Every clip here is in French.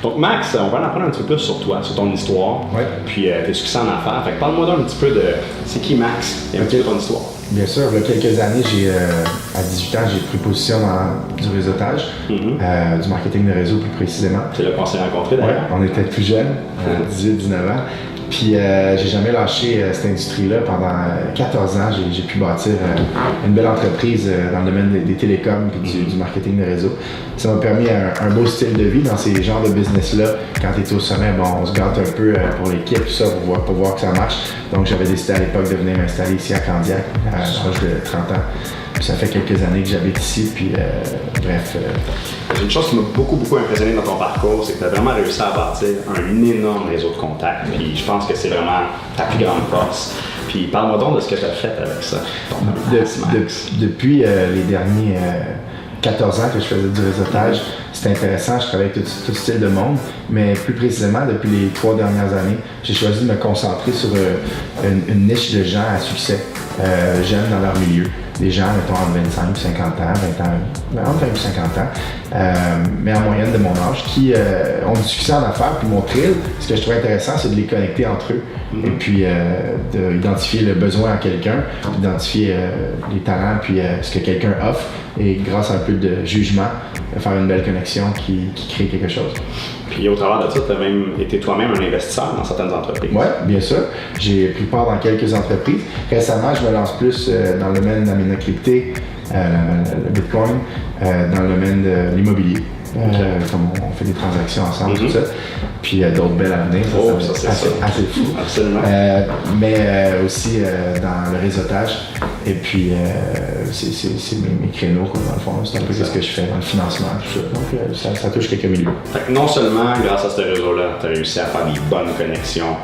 Donc Max, on va en apprendre un petit peu plus sur toi, sur ton histoire, puis tes succès en affaires. Fait que parle-moi donc un petit peu de c'est qui Max et un petit peu ton histoire. Bien sûr, il y a quelques années, à 18 ans, j'ai pris position dans du réseautage, du marketing de réseau plus précisément. C'est là qu'on s'est rencontrés d'ailleurs. On était plus jeunes, 18-19 ans. Puis j'ai jamais lâché cette industrie-là. Pendant 14 ans, j'ai pu bâtir une belle entreprise dans le domaine des télécoms et du marketing de réseau. Ça m'a permis un beau style de vie dans ces genres de business-là. Quand tu es au sommet, on se gâte un peu pour l'équipe, tout ça, pour voir que ça marche. Donc j'avais décidé à l'époque de venir m'installer ici à Candiac, à l'âge de 30 ans. Puis ça fait quelques années que j'habite ici, puis bref. Une chose qui m'a beaucoup impressionné dans ton parcours, c'est que tu as vraiment réussi à bâtir un énorme réseau de contacts. Puis je pense que c'est vraiment ta plus grande force. Puis parle-moi donc de ce que tu as fait avec ça. Depuis les derniers 14 ans que je faisais du réseautage, c'était intéressant, je travaillais avec tout style de monde, mais plus précisément, depuis les 3 dernières années, j'ai choisi de me concentrer sur une niche de gens à succès, jeunes dans leur milieu. Des gens, mettons, entre 25 et 50 ans, entre 20 et 50 ans, mais en moyenne de mon âge, qui ont du succès en affaires. Puis mon thrill, ce que je trouve intéressant, c'est de les connecter entre eux, et puis d'identifier le besoin en quelqu'un, d'identifier les talents, puis ce que quelqu'un offre, et grâce à un peu de jugement, faire une belle connexion qui crée quelque chose. Puis au travers de ça, tu as même été toi-même un investisseur dans certaines entreprises. Oui, bien sûr. J'ai pris part dans quelques entreprises. Récemment, je me lance plus dans le domaine de la monnaie cryptée, le Bitcoin, dans le domaine de l'immobilier. Comme on fait des transactions ensemble, tout ça. Puis d'autres belles à venir. C'est assez fou. Absolument. Mais aussi dans le réseautage. Et puis, c'est mes créneaux, quoi, dans le fond. C'est un peu ce que je fais dans le financement, tout ça. Donc, ça touche quelques milieux. Fait que non seulement, grâce à ce réseau-là, tu as réussi à faire des bonnes connexions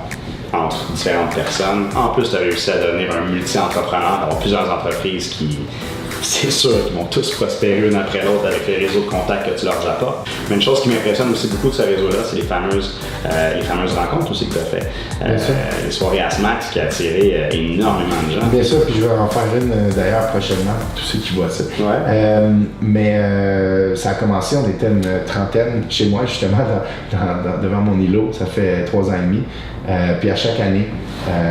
entre différentes personnes, en plus, tu as réussi à devenir un multi-entrepreneur, avoir plusieurs entreprises qui, c'est sûr, qu'ils vont tous prospérer l'une après l'autre avec le réseau de contacts que tu leur apportes. Mais une chose qui m'impressionne aussi beaucoup de ce réseau-là, c'est les fameuses rencontres aussi que tu as fait. Les soirées ASMAX qui a attiré énormément de gens. Bien sûr, puis je vais en faire une d'ailleurs prochainement, tous ceux qui voient ça. Mais ça a commencé, on était une trentaine chez moi, justement, devant mon îlot. Ça fait 3 ans et demi. Puis à chaque année,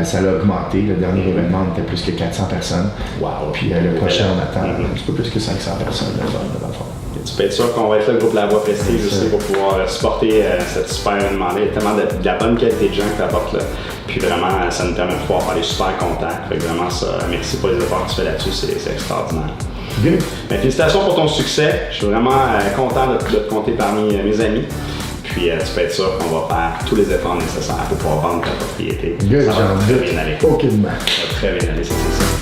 ça a augmenté. Le dernier événement, on était plus que 400 personnes. Wow. Puis le prochain, on attend un petit peu plus que 500 personnes dans le fond. Tu peux être sûr qu'on va être là, le groupe La Voix Prestige aussi, pour pouvoir supporter cette super événement-là. Il y a tellement de la bonne qualité de gens que tu apportes là. Puis vraiment, ça nous permet de pouvoir faire des super contacts. Fait que vraiment, ça, merci pour les efforts que tu fais là-dessus, c'est extraordinaire. Bien. Mais félicitations pour ton succès. Je suis vraiment content de te compter parmi mes amis. Puis tu peux être sûr qu'on va faire tous les efforts nécessaires pour pouvoir vendre ta propriété. Good, ça va très bien aller. Aucunement. Ça va très bien aller, c'est ça.